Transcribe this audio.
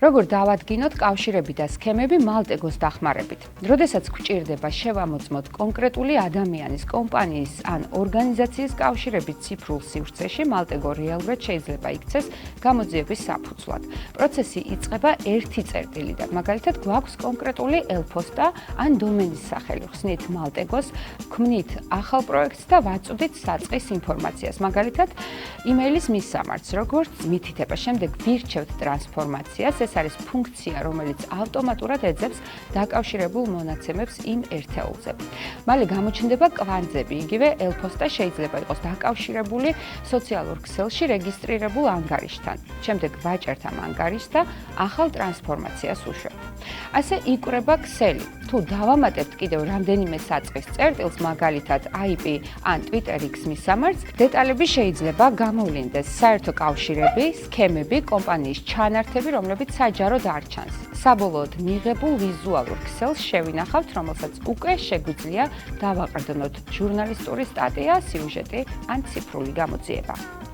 როგორ დავადგინოთ კავშირები და სქემები მალტეგოს დახმარებით. როდესაც გვჭირდება შევამოწმოთ კონკრეტული ადამიანის, კომპანიის ან ორგანიზაციის კავშირები ციფრულ სივრცეში, მალტეგო რეალურად შეიძლება იქცეს გამოძიების საფუძვლად. პროცესი იწყება ერთი წერტილიდან. მაგალითად, გვაქვს კონკრეტული ელფოსტა ან დომენის სახელი. ხსნით მალტეგოს, ქმნით ახალ პროექტს და ვაწვდით საწყის ინფორმაციას. მაგალითად, იმეილის მისამართს, როგორც მითითება, შემდეგ ვირჩევთ ტრანსფორმაციას. ეს არის ფუნქცია, რომელიც ავტომატურად ეძებს დაკავშირებულ მონაცემებს იმ ერთეულზე. მალე გამოჩნდება კვანძები, იგივე ელფოსტა შეიძლება იყოს დაკავშირებული სოციალურ ქსელში რეგისტრირებულ ანგარიშთან. შემდეგ ვაჭერთ ამ ანგარიშს და ახალ ტრანსფორმაციას უშვებთ. ასე იკვრება ქსელი. თუ დავამატებთ კიდევ რამდენიმე საწყის წერტილს, მაგალითად IP ან Twitter X მისამართს, დეტალები შეიძლება გამოვლინდეს საერთო კავშირები, სქემები, კომპანიის ჩანართები, რომლებიც საჯაროდ არ ჩანს. საბოლოოდ მიღებულ ვიზუალურ ქსელს შევინახავთ, რომელსაც უკვე შეგვიძლია დავაყრდნოთ ჟურნალისტური სტატია, სიუჟეტი ან ციფრული გამოძიება.